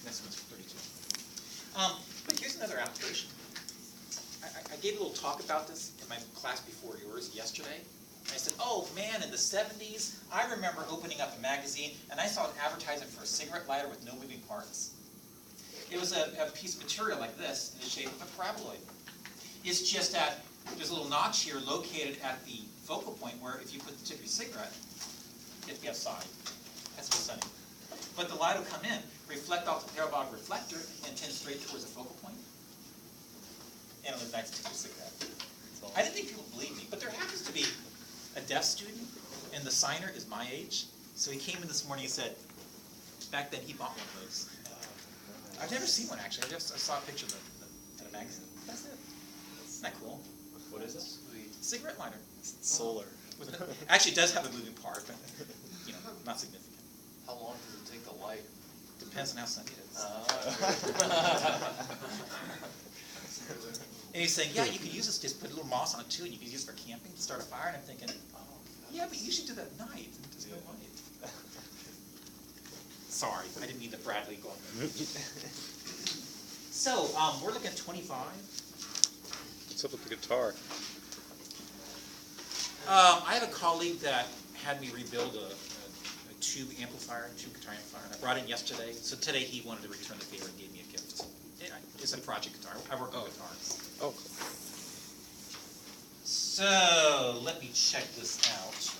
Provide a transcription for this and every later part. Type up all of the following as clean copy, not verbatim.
Next one's 32. But here's another application. I gave a little talk about this in my class before yours yesterday. And I said, oh man, in the 70s, I remember opening up a magazine and I saw an advertisement for a cigarette lighter with no moving parts. It was a piece of material like this in the shape of a paraboloid. It's just that there's a little notch here located at the focal point where if you put the tip of your cigarette, it'd be outside. That's what's sunny. But the light will come in, reflect off the parabolic reflector, and tend straight towards the focal point. And it'll ignite the tip of your cigarette. I didn't think people would believe me, but there happens to be a deaf student, and the signer is my age. So he came in this morning and said, back then he bought one of those. I've never seen one actually. I saw a picture of it in a magazine. That's it. Isn't that cool? What is this? Cigarette lighter. Solar. Actually, it does have a moving part, but you know, not significant. How long does it take to light? Depends on how sunny it is. And he's saying, yeah, you could use this, just put a little moss on it too, and you could use it for camping to start a fire. And I'm thinking, yeah, but you should do that at night. There's no light. Sorry, I didn't mean the Bradley going there. So, we're looking at 25. What's up with the guitar? I have a colleague that had me rebuild a tube amplifier, tube guitar amplifier, and I brought it in yesterday. So today he wanted to return the favor and gave me a gift. It's a project guitar. I work on guitars. Oh, cool. So let me check this out.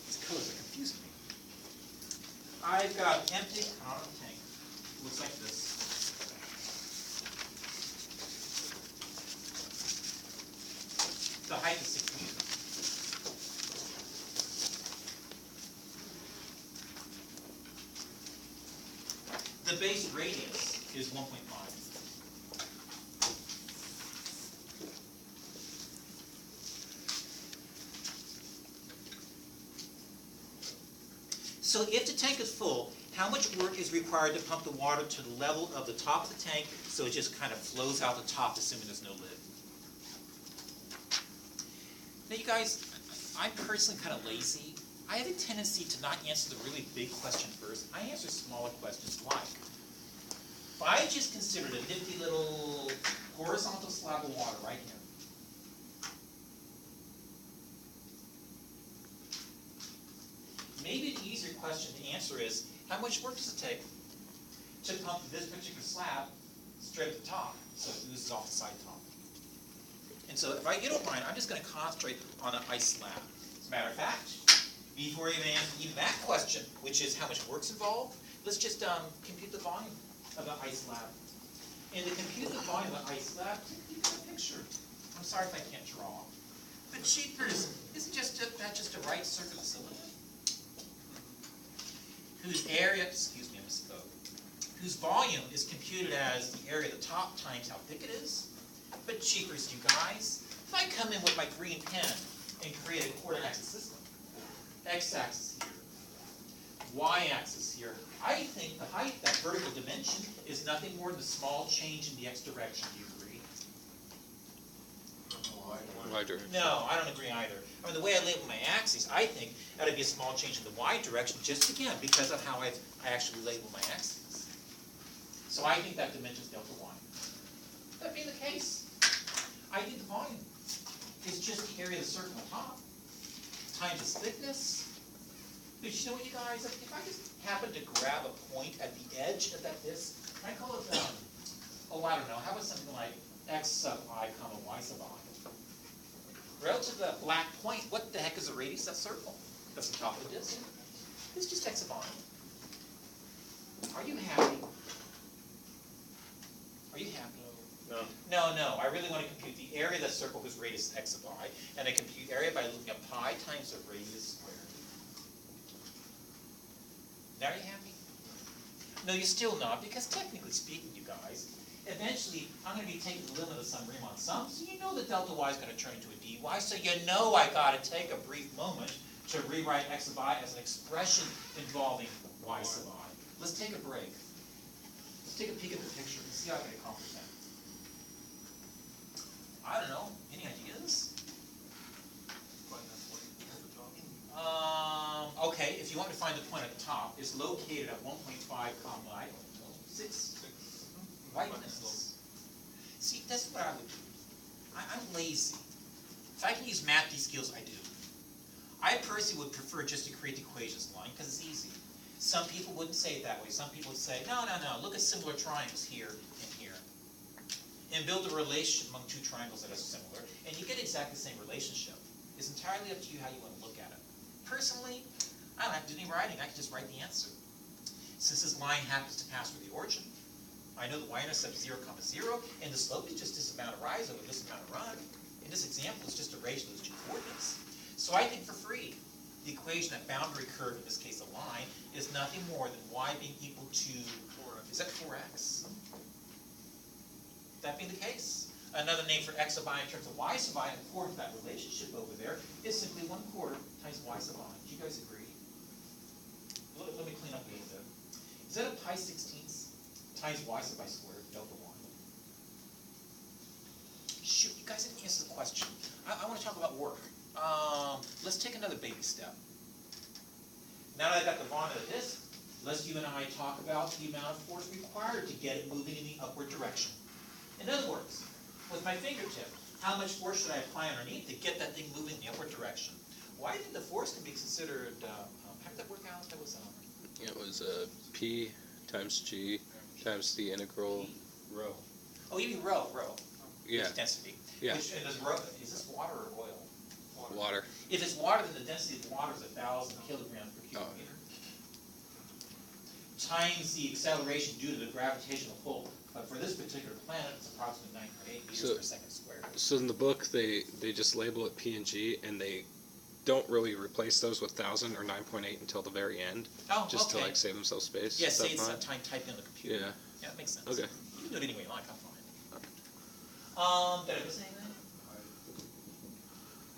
These colors are confusing me. I've got an empty tank. Looks like this. The height is 6 meters. The base radius is 1.5. So if the tank is full, how much work is required to pump the water to the level of the top of the tank so it just kind of flows out the top, assuming there's no lid? Now you guys, I'm personally kind of lazy. I have a tendency to not answer the really big question first. I answer smaller questions like, if I just considered a nifty little horizontal slab of water right here, maybe an easier question to answer is, how much work does it take to pump this particular slab straight at the top so it oozes off the side top? And so if you don't mind, I'm just going to concentrate on an ice slab. As a matter of fact, before you even that question, which is how much work's involved, let's just compute the volume of the ice slab. And to compute the volume of the ice slab, take a picture. I'm sorry if I can't draw. But jeepers, isn't that just a right circular cylinder? Whose area, excuse me, I misspoke, whose volume is computed as the area of the top times how thick it is. But jeepers, you guys, if I come in with my green pen and create a coordinate axis system, x-axis here, y-axis here, I think the height, that vertical dimension, is nothing more than a small change in the x direction. Do you agree? Y direction. No, I don't agree either. I mean, the way I label my axes, I think that would be a small change in the y direction, just again because of how I actually label my axes. So I think that dimension is delta y. That being the case, I think the volume is just the area of the circle on top times its thickness. But you know what, you guys? If I just happen to grab a point at the edge of that disc, I call it, oh, I don't know. How about something like x sub I comma y sub I? Relative to that black point, what the heck is the radius of that circle? That's the top of the disc. It's just x sub I. Are you happy? Are you happy? No. No. I really want to compute the area of that circle whose radius is x sub I, and I compute area by looking at pi times the radius squared. Now are you happy? No, you're still not, because technically speaking, you guys, eventually I'm going to be taking the limit of some Riemann sum, so you know that delta y is going to turn into a dy, so you know I got to take a brief moment to rewrite x sub I as an expression involving y sub I. Let's take a break. Let's take a peek at the picture and see how I can accomplish that. I don't know. Any ideas? Okay, if you want to find the point at the top, it's located at 1.5 comma, I don't know, 6 whiteness. See, that's what I would do. I'm lazy. If I can use math skills, I do. I personally would prefer just to create the equations line because it's easy. Some people wouldn't say it that way. Some people would say, no, look at similar triangles here and here. And build a relationship among two triangles that are similar, and you get exactly the same relationship. It's entirely up to you how you want to look at it. Personally, I don't have to do any writing. I can just write the answer. Since this line happens to pass through the origin, I know the y-intercept is 0, 0, and the slope is just this amount of rise over this amount of run. In this example, it's just a ratio of those two coordinates. So I think for free, the equation, that boundary curve, in this case a line, is nothing more than y being equal to, 4x. Is that 4x? That being the case. Another name for x sub I in terms of y sub I, according to that relationship over there, is simply 1/4 times y sub I. Do you guys agree? Let me clean up a little bit. Is that a pi 16th times y sub I squared, delta 1? Shoot, you guys didn't answer the question. I want to talk about work. Let's take another baby step. Now that I've got the von of the disk, let's you and I talk about the amount of force required to get it moving in the upward direction. In other words, with my fingertip, how much force should I apply underneath to get that thing moving in the upward direction? Why do you think the force can be considered, how did that work out? That was, It was P times G times the integral rho. oh, you mean rho. Yeah. It's density. Yeah. Which, and is this water or oil? Water. If it's water, then the density of the water is 1,000 kilograms per cubic meter. Times the acceleration due to the gravitational pull. But for this particular planet, it's approximately 9.8 meters per second squared. So in the book, they just label it P and G, and they don't really replace those with 1,000 or 9.8 until the very end, Oh, just okay. to like save themselves space. Yeah, Is that say it's fine? time typed in the computer. Yeah. Yeah, that makes sense. Okay. You can do it any way you like, I'm fine. Did I miss anything?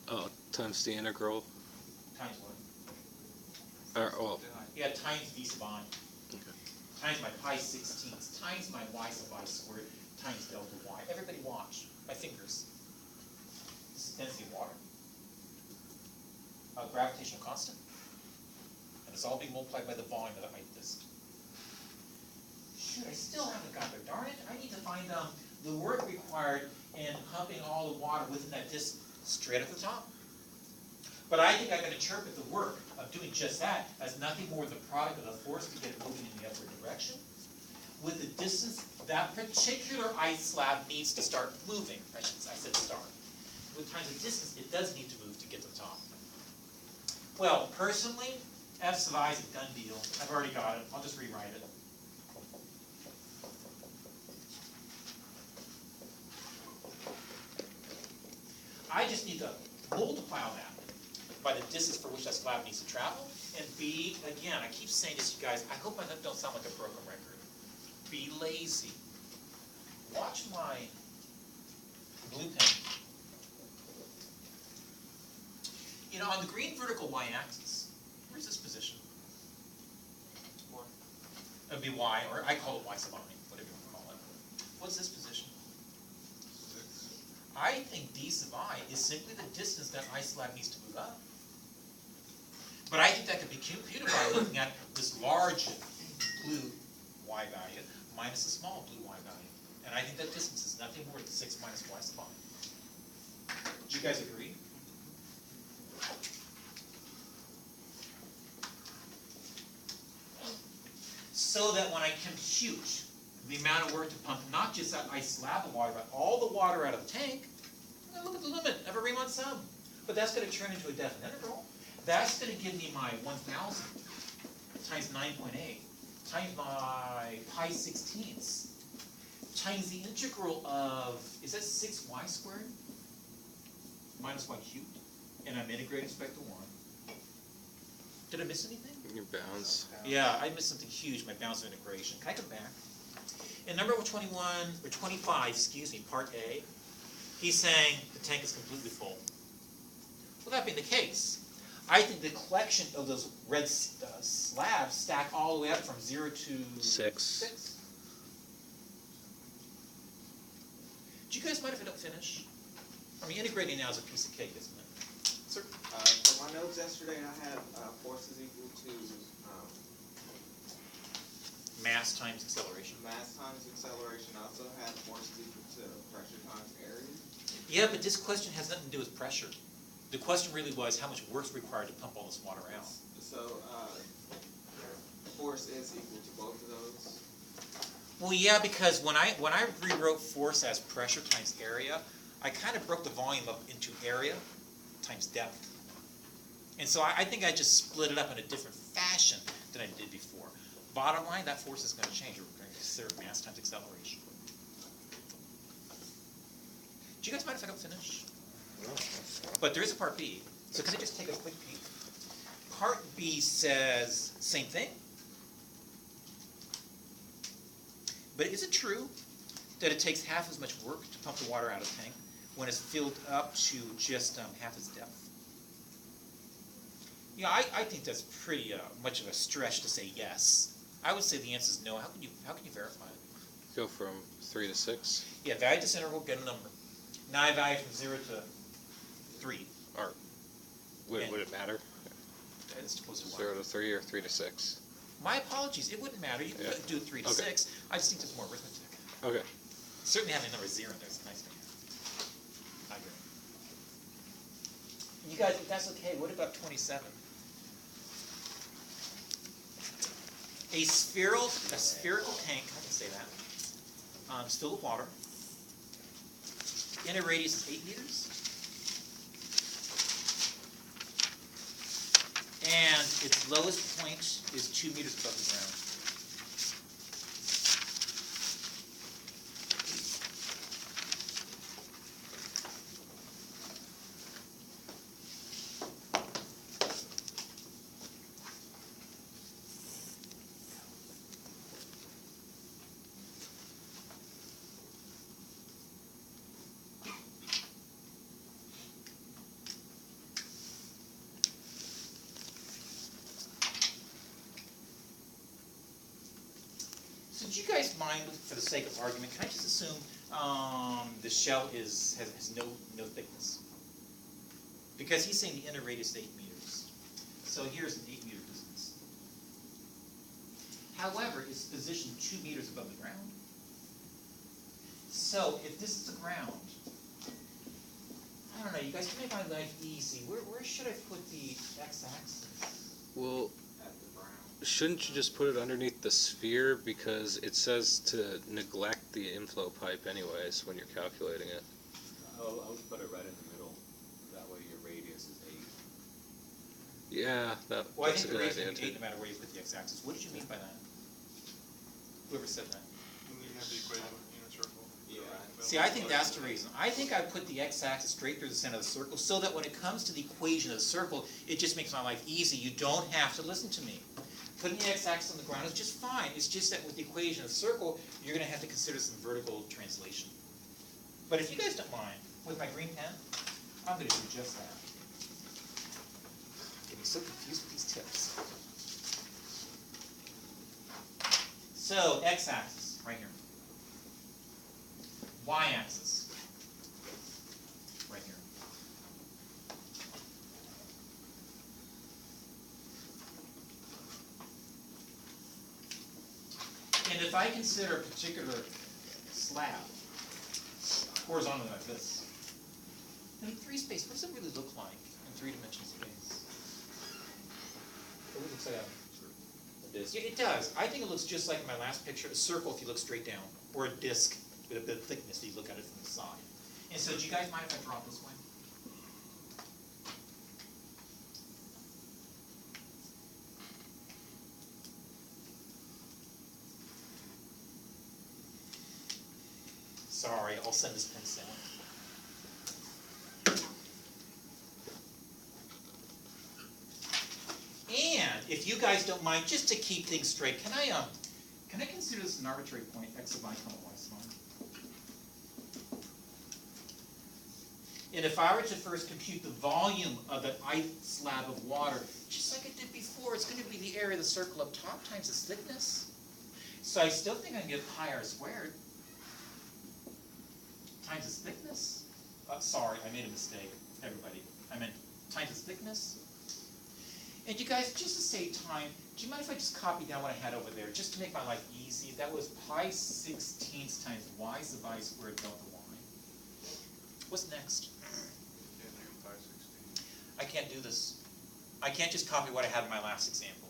Oh, times the integral. Times what? Well, Yeah, times v sub I. okay. Times my pi 16ths, times my y sub I squared, times delta y. Everybody watch. My fingers. This is density of water. A gravitational constant. And it's all being multiplied by the volume of that height disk. Shoot, I still haven't got there. Darn it. I need to find the work required in pumping all the water within that disk straight at the top. But I think I can interpret the work of doing just that as nothing more than the product of the force to get it moving in the upward direction with the distance that particular ice slab needs to start moving. I said start. With times the distance it does need to move to get to the top. Well, personally, F sub I is a done deal. I've already got it. I'll just rewrite it. I just need to multiply all that by the distance for which that slab needs to travel. And B, again, I keep saying this, you guys, I hope I don't sound like a broken record. Be lazy. Watch my blue pen. You know, on the green vertical y-axis, where's this position? It would be y, or I call it y sub I, whatever you want to call it. What's this position? I think d sub I is simply the distance that I slab needs to move up. But I think that could be computed by looking at this large blue y value minus the small blue y value. And I think that distance is nothing more than 6 minus y sub I. Do you guys agree? So that when I compute the amount of work to pump not just that ice slab of water, but all the water out of the tank, I'm going to look at the limit of a Riemann sum. But that's going to turn into a definite integral. That's going to give me my 1,000 times 9.8 times my pi 16ths times the integral of, is that 6y squared minus y cubed? And I'm integrating respect to 1. Did I miss anything? Your bounds. Yeah, I missed something huge, my bounds of integration. Can I come back? In number 21, or 25, excuse me, part A, he's saying the tank is completely full. Well, that being the case, I think the collection of those red slabs stack all the way up from 0 to 6. Do you guys mind if I don't finish? I mean, integrating now is a piece of cake, isn't it? Sir? For my notes yesterday, I had forces equal to mass times acceleration. Mass times acceleration also had force equal to pressure times area. Yeah, but this question has nothing to do with pressure. The question really was how much work is required to pump all this water out. So, force is equal to both of those. Well, yeah, because when I rewrote force as pressure times area, I kind of broke the volume up into area times depth. And so I think I just split it up in a different fashion than I did before. Bottom line, that force is going to change. We're going to consider mass times acceleration. Do you guys mind if I don't finish? But there is a part B. So can I just take a quick peek? Part B says same thing. But is it true that it takes half as much work to pump the water out of the tank when it's filled up to just half its depth? Yeah, I think that's pretty much of a stretch to say yes. I would say the answer is no. How can you verify it? Go from 3 to 6. Yeah, value this interval, get a number. Now I value from 0 to 3. Or would it matter? As opposed to 0 what? to 3 or 3 to 6? My apologies, it wouldn't matter. You can Yeah. do 3 to Okay. 6. I just think there's more arithmetic. Okay. Certainly having a number 0 in there is a nice thing. I agree. You guys, if that's okay, what about 27? A spherical tank, I can say that, filled with water. Inner radius is 8 meters. And its lowest point is 2 meters above the ground. So do you guys mind, for the sake of argument, can I just assume the shell has no thickness? Because he's saying the inner radius is 8 meters. So here's an 8 meter distance. However, it's positioned 2 meters above the ground. So if this is the ground, I don't know, you guys can make my life easy. Where should I put the x-axis? Well, At the ground. shouldn't you just put it underneath the sphere, because it says to neglect the inflow pipe anyways when you're calculating it? I would put it right in the middle. That way your radius is 8. Yeah, Well, I that's a think the good radius idea would be 8 too. no matter where you put the x-axis. What did you mean by that? Whoever said that. You have the equation in a circle. Yeah. See, I think that's the reason. I think I put the x-axis straight through the center of the circle so that when it comes to the equation of the circle, it just makes my life easy. You don't have to listen to me. Putting the x-axis on the ground is just fine. It's just that with the equation of the circle, you're going to have to consider some vertical translation. But if you guys don't mind, with my green pen, I'm going to do just that. I'm getting so confused with these tips. So, x-axis, right here. Y-axis, right here. And if I consider a particular slab horizontally like this, I mean, 3 space, what does it really look like in 3-dimensional space? It looks like a Disc. Yeah, it does. I think it looks just like in my last picture, a circle if you look straight down, or a disc with a bit of thickness if you look at it from the side. And so, do you guys mind if I draw it this way? Sorry, I'll send this pencil out. And if you guys don't mind, just to keep things straight, can I consider this an arbitrary point, x of I, comma y sum? And if I were to first compute the volume of an ice slab of water, just like I did before, it's going to be the area of the circle up top times its thickness. So I still think I can get pi r squared times its thickness. Sorry, I made a mistake, everybody. I meant times its thickness. And you guys, just to save time, do you mind if I just copy down what I had over there, just to make my life easy? That was pi 16 times y sub I squared delta y. What's next? Can't do pi 16. I can't do this. I can't just copy what I had in my last example.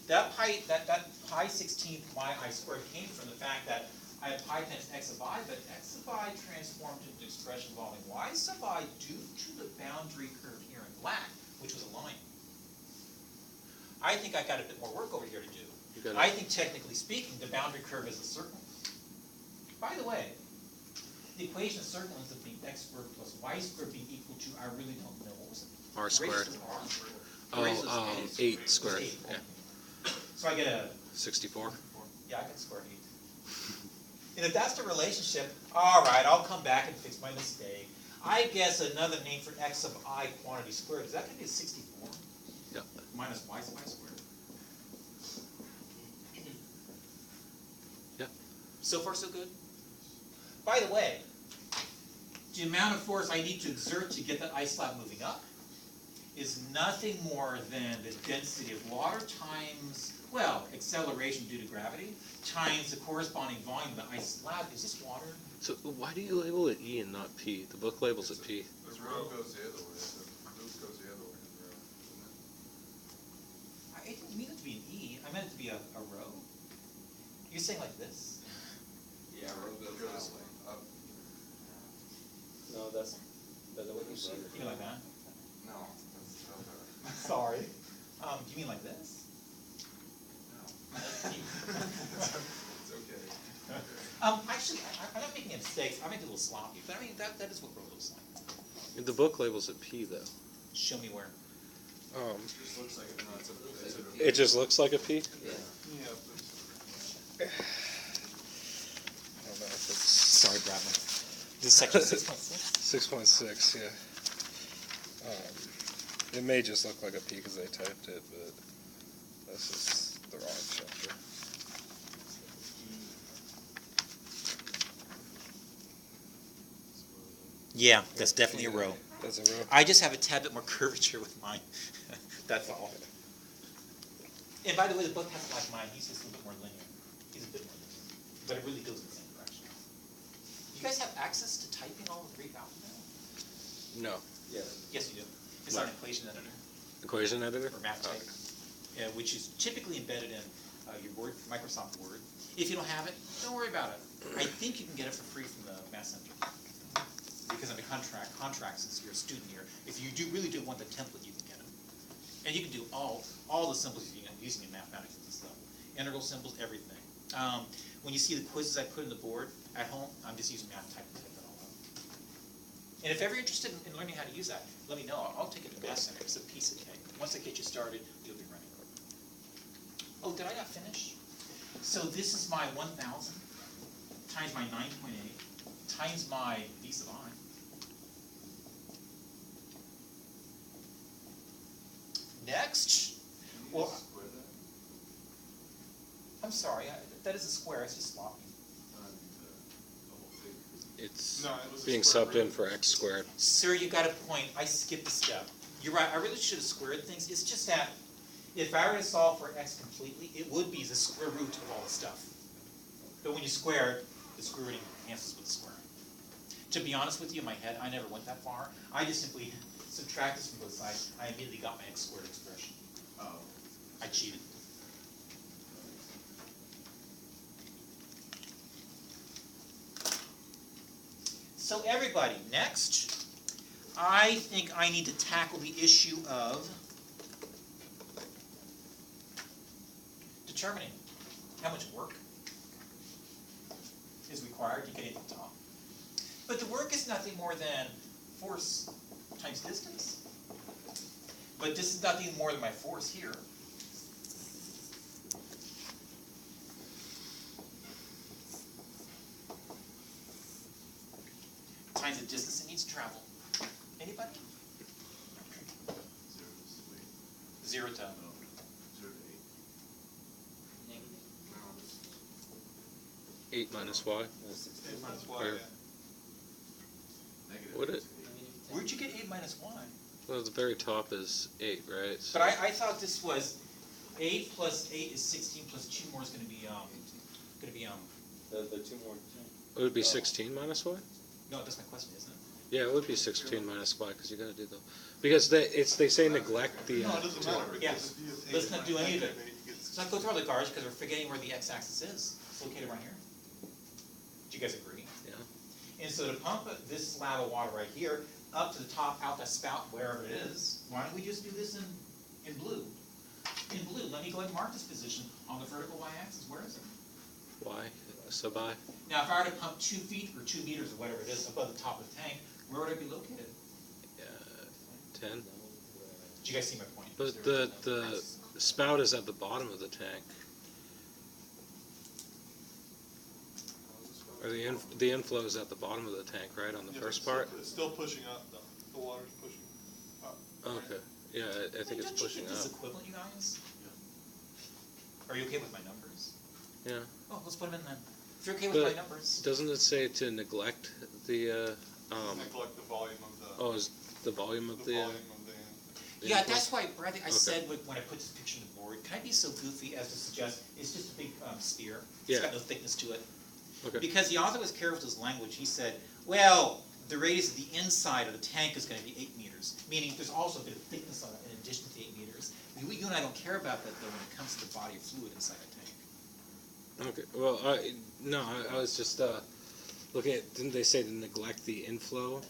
That pi 16th y I squared came from the fact that I had pi times x of I, but x of I transformed into an expression involving y sub I due to the boundary curve here in black, which was a line. I think I got a bit more work over here to do. I think technically speaking, the boundary curve is a circle. By the way, the equation of circle ends up being x squared plus y squared being equal to, I really don't know, what was it? R squared. Raised to R? 8 squared. Eight, Yeah. So I get a, 64. yeah, I can square 8. And if that's the relationship, all right, I'll come back and fix my mistake. I guess another name for x of I quantity squared, is that going to be a 64? Yeah. Minus y sub I squared? Yeah. So far, so good? By the way, the amount of force I need to exert to get that ice slab moving up is nothing more than the density of water times, well, acceleration due to gravity, times the corresponding volume of the ice slab. Is this water? So why do you label it E and not P? The book labels it P. The row goes the other way, the loop goes the other way in the row, doesn't it? I didn't mean it to be an E. I meant it to be a row. You're saying like this? Yeah, row goes Goes that way. up. No, that's what you said. You mean like that? No, that's better. Sorry. Do you mean like this? No. It's okay. Actually, I'm not making any mistakes. I might be a little sloppy, but I mean, that is what row looks like. The book labels it P though. Show me where. Just looks like it, no, it's a It just looks like a P? Yeah, I don't know if it's Sorry, Bradley. This is section 6.6. 6.6, yeah. It may just look like a P because they typed it, but this is the wrong chapter. Yeah, that's definitely a row. That's a row. I just have a tad bit more curvature with mine. That's all. And by the way, the book has like mine. He's just a little bit more linear. He's a bit more linear. But it really goes in the same direction. You guys have access to typing all the Greek alphabet? No. Yes. Yes, you do. It's an equation editor Equation editor? or math type, which is typically embedded in your Word, Microsoft Word. If you don't have it, don't worry about it. I think you can get it for free from the Math Center. Because under contract, since you're a student here, if you really do want the template, you can get it. And you can do all the symbols using in mathematics and stuff. Integral symbols, everything. When you see the quizzes I put in the board at home, I'm just using math type to type it all up. And if ever you're interested in learning how to use that, let me know. I'll take it to Math Center. It's a piece of cake. Once I get you started, you'll be running. Oh, did I not finish? So this is my 1,000 times my 9.8 times my v sub I. Next, well, square that, I'm sorry, that is a square, it's just sloppy. times the whole figure. It's No, it was a being square subbed in root. for X squared. Sir, you got a point, I skipped a step. You're right, I really should have squared things, it's just that if I were to solve for x completely, it would be the square root of all the stuff. But when you square it, the square rooting cancels with the square. To be honest with you, in my head, I never went that far. I just simply subtracted this from both sides. I immediately got my x squared expression. Oh. I cheated. So everybody, next, I think I need to tackle the issue of determining how much work is required to get to the top. But the work is nothing more than force times distance. But this is nothing more than my force here. Times the distance it needs to travel. Anybody? 0 to 3, 0 to 0 to 8. negative. No, it's 8 minus Y. 8 minus y, Or- yeah. Negative Would it? 8. Where'd you get 8 minus y? Well, the very top is 8, right? But I thought this was 8 plus 8 is 16 plus 2 more is gonna be, The two more, It would be 16 minus y? no, that's my question, isn't it? Yeah, it would be 16 minus y, because you gotta do the, because they say neglect the. No, it doesn't matter. because Yes. if you have Let's eight not minus do any of it. negative eight, you get So I go through all the garbage because we're forgetting where the x-axis is. It's located right here. Do you guys agree? Yeah. And so to pump this slab of water right here up to the top, out that spout, wherever it is, why don't we just do this in blue? In blue, let me go ahead and mark this position on the vertical y-axis. Where is it? Y, sub I. Now, if I were to pump 2 feet or 2 meters or whatever it is above the top of the tank, where would it be located? 10. Do you guys see my point? But the spout is at the bottom of the tank. Or the inflow is at the bottom of the tank, right, on the Yeah, first but part? It's still pushing up, though. The water's pushing up. Okay, yeah, I think it's pushing Don't you think this up. is equivalent, you guys? Are you okay with my numbers? Yeah. Oh, let's put them in then. If you're okay with my But numbers. doesn't it say to neglect the, Neglect the volume of the, oh, is the volume of the the? volume of the. Yeah, inflow? that's why, Bradley, I Okay. said when I put this picture on the board, can I be so goofy as to suggest it's just a big sphere? Yeah. It's got no thickness to it. Okay. Because the author was careful with his language. He said, well, the radius of the inside of the tank is going to be 8 meters, meaning there's also a bit of thickness on it in addition to the 8 meters. You and I don't care about that, though, when it comes to the body of fluid inside a tank. Okay, well, I was just, looking at, didn't they say to neglect the inflow,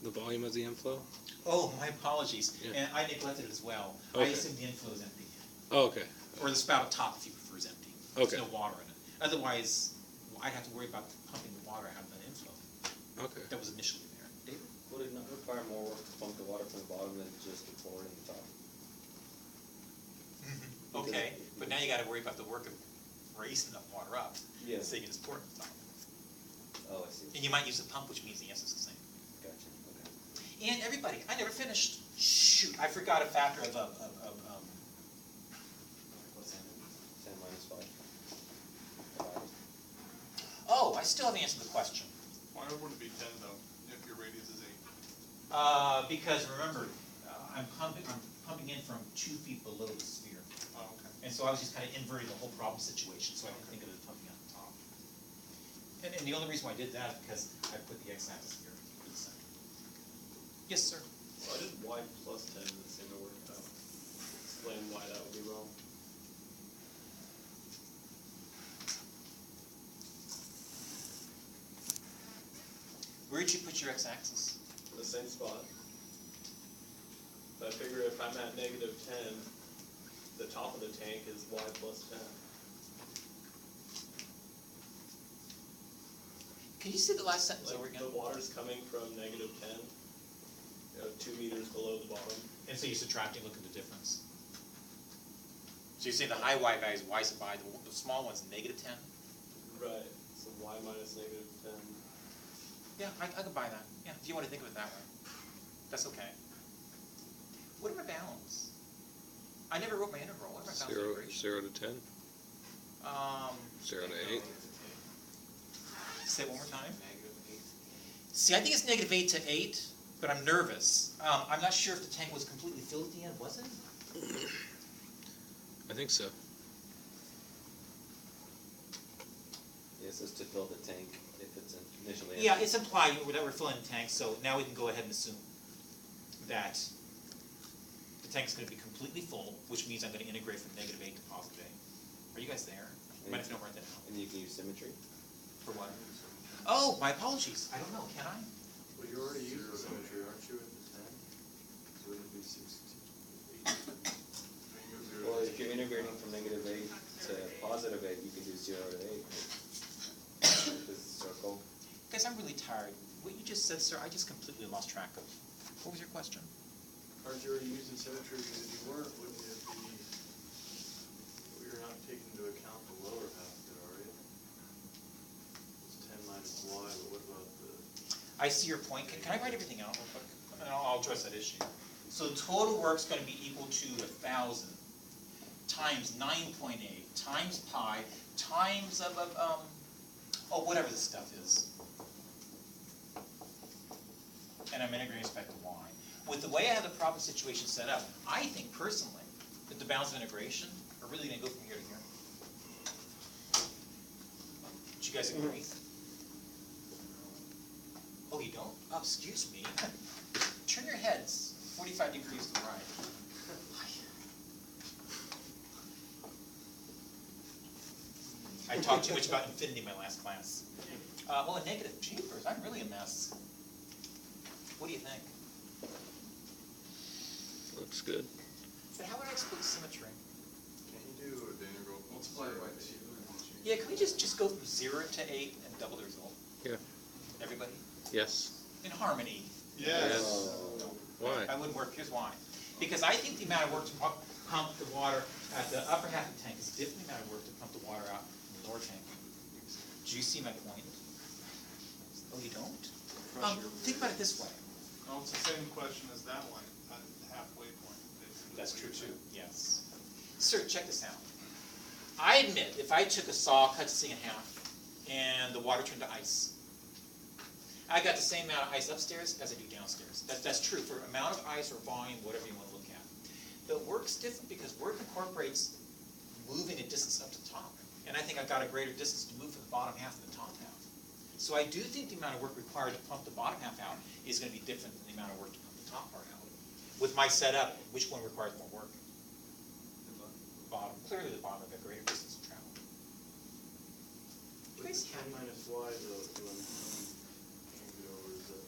the volume of the inflow? Oh, my apologies. Yeah. And I neglected it as well. I Okay. assumed the inflow is empty. Oh, okay, Or the spout up top, if you prefer, is empty. Okay. There's no water in it. Otherwise, I'd have to worry about pumping the water out of that inflow okay. that was initially there. David? would it not require more work to pump the water from the bottom than just the pouring in the top? Okay, but now you gotta worry about the work of raising that water up. Yeah. So you can just pour it on top. Oh, I see. And you might use a pump, which means the answer is the same. Gotcha, okay. And everybody, I never finished. Shoot, I forgot a factor of what's that? 10 minus 5. Oh, I still haven't answered the question. Why would it be 10 though, if your radius is 8? Because remember, I'm pumping in from 2 feet below the sphere. Oh, okay. And so I was just kind of inverting the whole problem situation, so I didn't think of it as pumping out the top. And the only reason why I did that is because I put the x-axis here for the center. Yes, sir. Why did y plus 10 in the same work out? Explain why that would be wrong. Where'd you put your x-axis? In the same spot. But I figure if I'm at negative 10, the top of the tank is y plus 10. Can you say the last sentence over Like again? the water's coming from negative 10, 2 meters below the bottom. And so you're subtracting, look at the difference. So you're saying the high y value is y sub I, the small one's negative 10? Right. So y minus negative 10. Yeah, I can buy that. Yeah, if you want to think of it that way. That's okay. What are my bounds? I never wrote my integral. What are my bounds of 0, integration? 0 to 10, 0 to 8. Say it one more time. Negative 8. See, I think it's negative 8 to 8, but I'm nervous. I'm not sure if the tank was completely filled at the end, was it? I think so. Yeah, it says to fill the tank if it's initially. Yeah, it's implied that we're filling the tank, so now we can go ahead and assume that the tank's going to be completely full, which means I'm going to integrate from negative 8 to positive 8. Are you guys there? You might have to write that down. And you can use symmetry. For what? Oh, my apologies. I don't know. Can I? Well, you're already using symmetry, aren't you, at the 10? So it'd be 16. Well, if you're integrating from negative 8 to positive 8, you can do 0 to 8. This is circle. Guys, I'm really tired. What you just said, sir, I just completely lost track of. What was your question? Aren't you already using symmetry? Because if you weren't, wouldn't it be, well, you're not taking into account the lower half of it, are you? It's 10 minus y, but what about the, I see your point. Can I write everything out real quick? And I'll address that issue. So the total work's going to be equal to 1,000 times 9.8 times pi times whatever this stuff is. And I'm integrating this back to y. with the way I have the problem situation set up, I think personally that the bounds of integration are really gonna go from here to here. Do you guys agree? Oh, you don't? Oh, excuse me. Turn your heads 45 degrees to the right. I talked too much about infinity in my last class. Well, a negative. Jeepers, I'm really a mess. What do you think? Looks good. But how would I explain symmetry? Can you do the integral? Multiply it by 2 and then change. Yeah, can we just go from 0 to 8 and double the result? Yeah. Everybody? Yes. In harmony. Yes. Why? That wouldn't work. Here's why. Because I think the amount of work to pump the water at the upper half of the tank is different from the amount of work to pump the water out in the lower tank. Do you see my point? Oh, you don't? Think about it this way. No, it's the same question as that one, at the halfway point, basically. That's true too, yes. Sir, check this out. I admit, if I took a saw, cut this thing in half, and the water turned to ice, I got the same amount of ice upstairs as I do downstairs. That's true for amount of ice or volume, whatever you want to look at. But work's different because work incorporates moving a distance up to the top. And I think I've got a greater distance to move from the bottom half than the top half. So I do think the amount of work required to pump the bottom half out is going to be different than the amount of work to pump the top part out. With my setup, which one requires more work? Bottom. Clearly the bottom have a greater distance to travel. You guys have 10 minus y though, doing changeover is that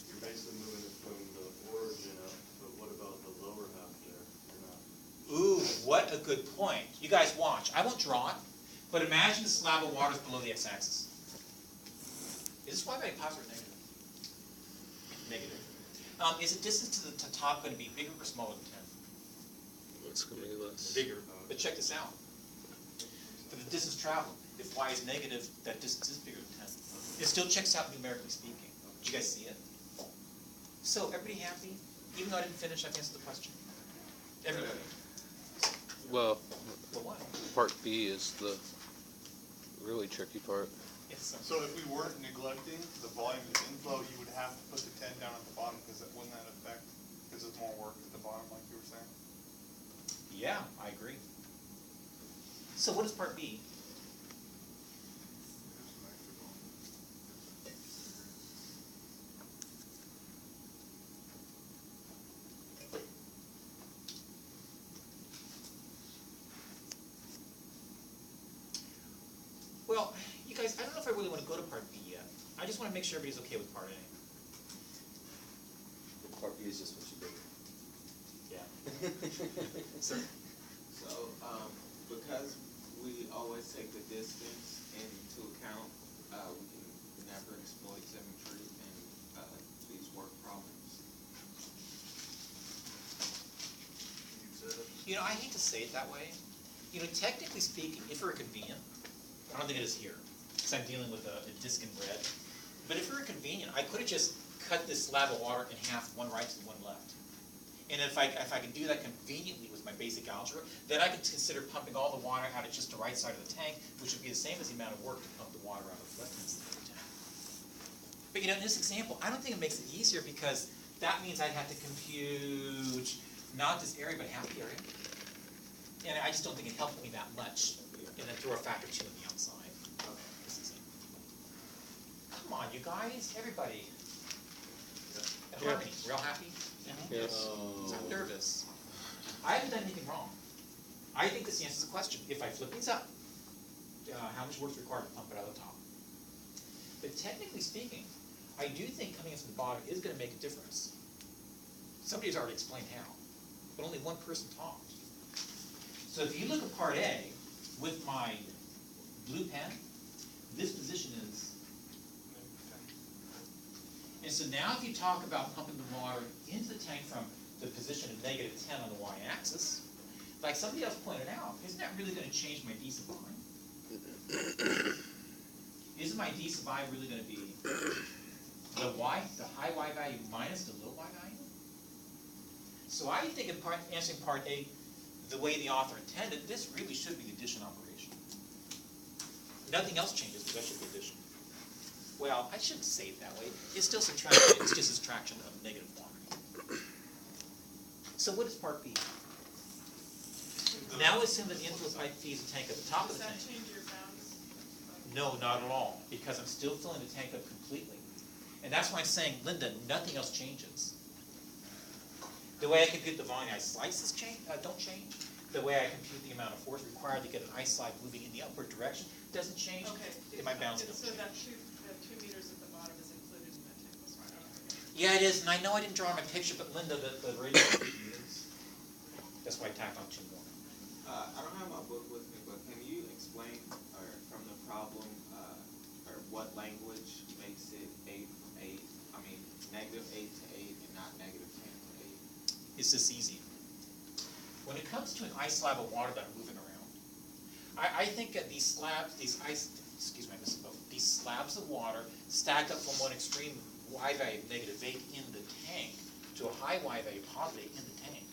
you're basically moving it from the origin up, but what about the lower half there? You're not. Ooh, what a good point. You guys watch. I won't draw it, but imagine the slab of water is below the x-axis. Is this y by positive or negative? Negative. Is the distance to the top going to be bigger or smaller than 10? It's gonna be less. Bigger. But check this out. For the distance traveled, if y is negative, that distance is bigger than 10. It still checks out numerically speaking. Did you guys see it? So, everybody happy? Even though I didn't finish, I've answered the question. Everybody. Well, Well, what? part B is the really tricky part. It's So if we weren't neglecting the volume of inflow, you would have to put the 10 down at the bottom, because wouldn't that affect, because there's more work at the bottom, like you were saying? yeah, I agree. So what is part B? Well, you guys, I don't know if I really want to go to part B yet. I just want to make sure everybody's okay with part A. Part B is just what you did. Yeah. Sir? So, because we always take the distance into account, we can never exploit symmetry in these work problems. You know, I hate to say it that way. You know, technically speaking, if it were convenient, I don't think it is here, because I'm dealing with a disc and bread. But if it were convenient, I could have just cut this slab of water in half, one right and one left. And if I can do that conveniently with my basic algebra, then I can consider pumping all the water out of just the right side of the tank, which would be the same as the amount of work to pump the water out of the left-hand side of the tank. But you know, in this example, I don't think it makes it easier because that means I'd have to compute not this area, but half the area. And I just don't think it helped me that much. And then throw a factor 2 on the outside. This example. Come on, you guys, everybody. And Yeah. harmony, real happy? Yes. I'm nervous. I haven't done anything wrong. I think this answers the question. If I flip these up, how much work is required to pump it out of the top? But technically speaking, I do think coming in from the bottom is going to make a difference. Somebody's already explained how, but only one person talked. So if you look at part A with my blue pen, this position is. And so now if you talk about pumping the water into the tank from the position of negative 10 on the y-axis, like somebody else pointed out, isn't that really going to change my d sub I? Isn't my d sub I really going to be the high y value minus the low y value? So I think in answering part A, the way the author intended, this really should be the addition operation. Nothing else changes, but that should be addition. Well, I shouldn't say it that way. It's still subtraction. It's just subtraction of negative quantity. So what is part B? Now assume that the inflow pipe feeds the tank at the top of the tank. Does that change your bounds? No, not at all, because I'm still filling the tank up completely. And that's why I'm saying, Linda, nothing else changes. The way I compute the volume ice slices don't change. The way I compute the amount of force required to get an ice slide moving in the upward direction doesn't change. Okay. And my bounds don't So change. that 2 meters at the bottom is included in that tankless water? Okay. Yeah, it is, and I know I didn't draw my picture, but Linda, the radio is. That's why I tacked on 2 more. I don't have my book with me, but can you explain, or from the problem, or what language makes it 8 from 8, I mean, -8 to 8 and not -10 to 8? It's this easy. When it comes to an ice slab of water that I'm moving around, I think that these slabs, these slabs of water stacked up from one extreme y value of -8 in the tank to a high y value positive 8 in the tank.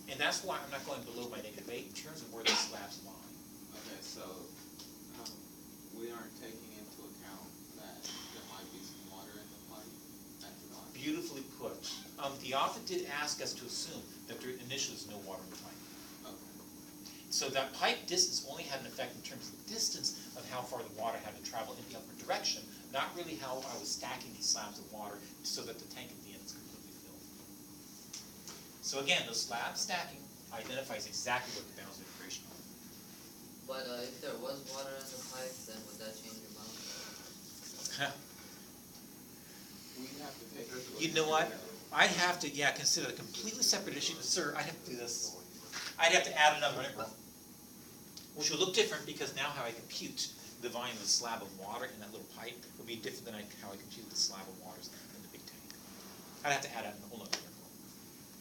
And that's why I'm not going below my -8 in terms of where the slabs lie. Okay, so, we aren't taking into account that there might be some water in the pipe at the bottom? Beautifully put. The author did ask us to assume that there initially is no water in the pipe. Okay. So that pipe distance only had an effect in terms of the distance of how far the water had to travel in the upward direction, not really how I was stacking these slabs of water so that the tank at the end is completely filled. So again, the slab stacking identifies exactly what the bounds of integration are. But if there was water in the pipe, then would that change your bounds? We have to take into You know what? account- I'd have to, consider a completely separate issue. Sir, I'd have to do this. I'd have to add another interval, which would look different because now how I compute the volume of the slab of water in that little pipe would be different than how I compute the slab of waters in the big tank. I'd have to add a whole other interval.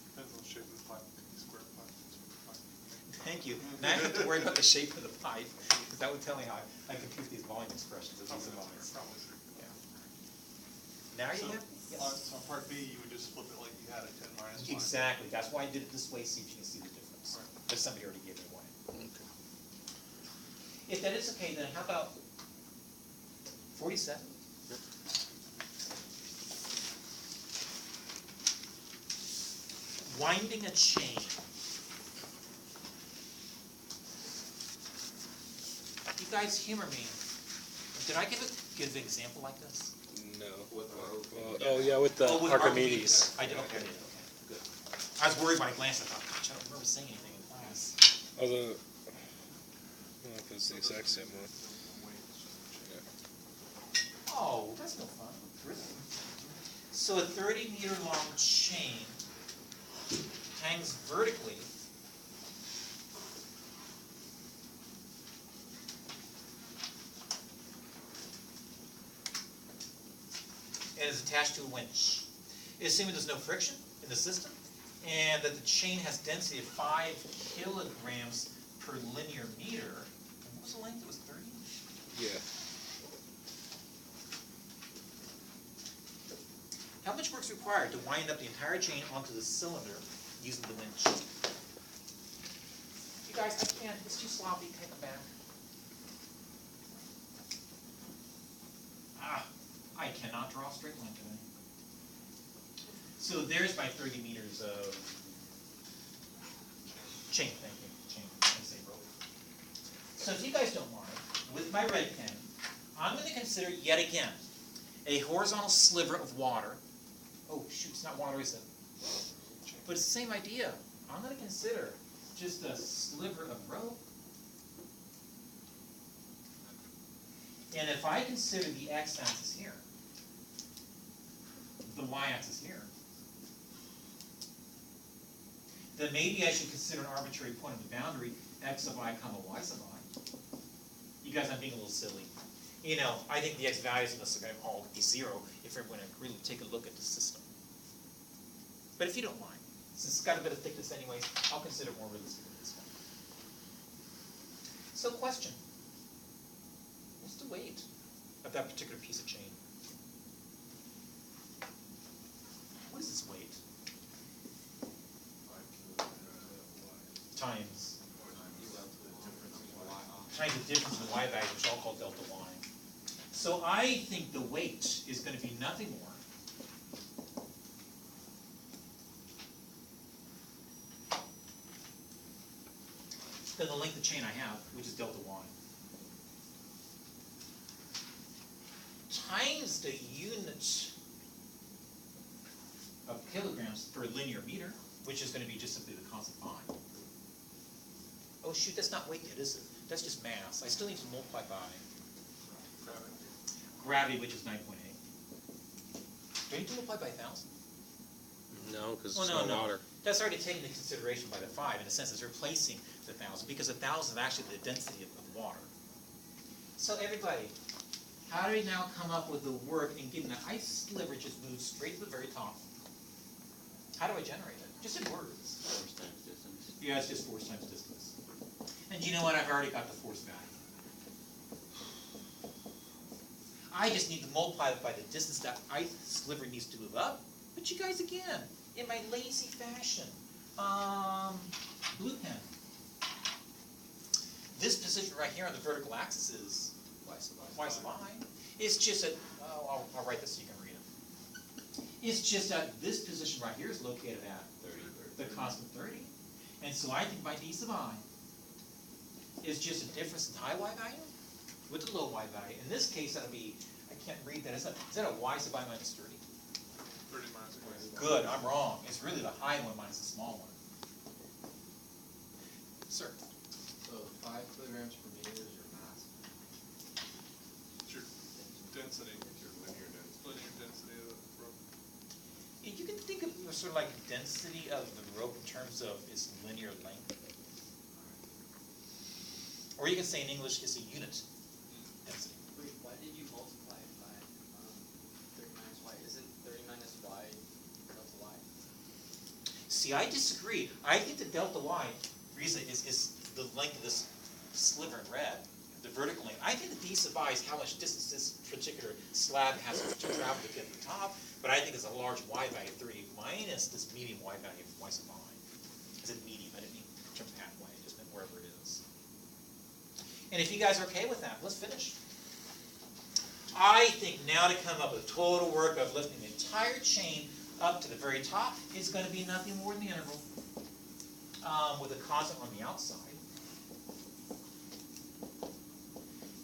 Depends on the shape of the pipe, square pipe, square pipe. Thank you. Now I have to worry about the shape of the pipe, because that would tell me how I compute these volume expressions of these volumes. Probably. Now you So, have, so on part B, you would just flip it like you had a 10 minus 1. exactly. That's why I did it this way, so you can see the difference. Right. But somebody already gave it away. If that is okay, then how about 47? Winding a chain. You guys humor me. Did I give an example like this? No. With our Oh, yeah, with the Oh, with Archimedes. I did, okay, good. I was worried when I glanced, I thought, gosh, I don't remember saying anything in class. Although, I don't know if it's the exact same one. Oh, that's no fun. Really? So a 30-meter long chain hangs vertically and is attached to a winch. Assuming there's no friction in the system and that the chain has density of 5 kilograms per linear meter. And what was the length? It was 30? Yeah. How much work is required to wind up the entire chain onto the cylinder using the winch? You guys, I can't. It's too sloppy. Take it back. I cannot draw a straight line today. So there's my 30 meters of chain. Thank you. Chain. I say rope. So if you guys don't mind, with my red pen, I'm going to consider yet again a horizontal sliver of water. Oh, shoot, it's not water, is it? But it's the same idea. I'm going to consider just a sliver of rope. And if I consider the x-axis here, the y-axis here, then maybe I should consider an arbitrary point of the boundary, x sub I comma y sub I. You guys, I'm being a little silly. You know, I think the x values of this are going to all be 0 if we're going to really take a look at the system. But if you don't mind, since it's got a bit of thickness anyways, I'll consider more realistic than this one. So question, what's the weight of that particular piece of chain? What is its weight? Times the difference in the y value, which I'll call delta y. So I think the weight is going to be nothing more than the length of chain I have, which is delta Y. Times the unit of kilograms per linear meter, which is gonna be just simply the constant phi. Oh shoot, that's not weight yet, is it? That's just mass. I still need to multiply by gravity, which is 9.8. Do I need to multiply by 1,000? No, because Oh, it's no, no no. water. That's already taken into consideration by the 5. In a sense, it's replacing the 1,000, because 1,000 is actually the density of water. So everybody, how do we now come up with the work in getting the ice sliver just moved straight to the very top? How do I generate it? Just in words. Force times distance. Yeah, it's just force times distance. And you know what? I've already got the force value. I just need to multiply it by the distance that ice sliver needs to move up. But you guys, again, in my lazy fashion, blue pen. This position right here on the vertical axis is twice the line. It's just that, I'll write this so you can read it. It's just that this position right here is located at 30. the constant 30. And so I think my d sub I is just a difference in high y value with the low y value. In this case, that'll be, I can't read that. Is that a y sub I minus 30? 30 minus 20. Good, I'm wrong. It's really the high one minus the small one. Sir? So 5 kilograms per meter is your mass. It's your density, your linear density of the rope. You can think of it sort of like density of the rope in terms of its linear length. Or you can say in English, it's a unit density. Wait, why did you multiply it by 30 minus y? Isn't 30 minus y delta y? See, I disagree. I think the delta y reason is the length of this sliver in red, the vertical length. I think the d sub I is how much distance this particular slab has to travel to get to the top, but I think it's a large y value of 30 minus this medium y value of y sub I. I said medium, I didn't mean in terms of halfway, I just meant wherever it is. And if you guys are okay with that, let's finish. I think now to come up with total work of lifting the entire chain up to the very top is going to be nothing more than the integral with a constant on the outside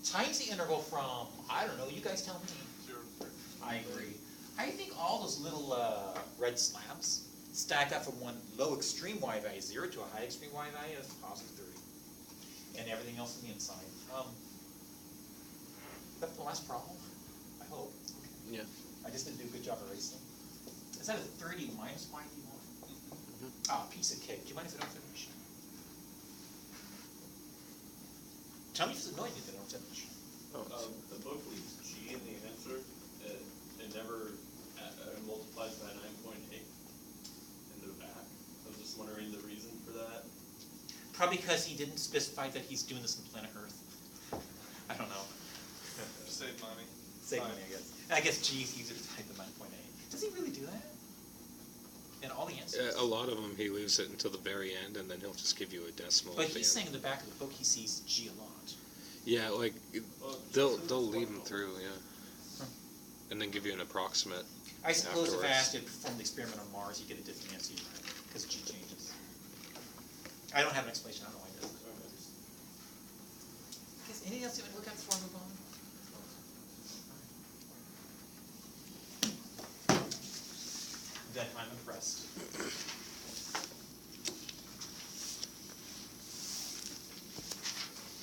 times the integral from, I don't know, you guys tell me. 0 to 30. I agree. I think all those little red slabs stack up from one low extreme y value 0 to a high extreme y value of positive 30. And everything else on the inside. That's the last problem, I hope. Yeah. I just didn't do a good job erasing. Is that a 30 minus y d1? Ah, piece of cake. Do you mind if I don't finish? Tell me if it's annoying you that I don't finish. The book leaves G in the answer, it never multiplies by 9.8 in the back. I was just wondering the reason for that. Probably because he didn't specify that he's doing this on planet Earth. I don't know. Save money. Save money, I guess. I guess G is easier to type than 9.8. Does he really do that? In all the answers? A lot of them, he leaves it until the very end, and then he'll just give you a decimal. But at the he's saying end. in the back of the book he sees G a lot. Yeah, like Well, they'll lead them through, yeah, Huh. and then give you an approximate. I suppose if I Afterwards. asked you to perform the experiment on Mars, you get a different answer, because G changes. I don't have an explanation. I don't know why it does. Guess anything else you want to look at before I move on? Then I'm impressed.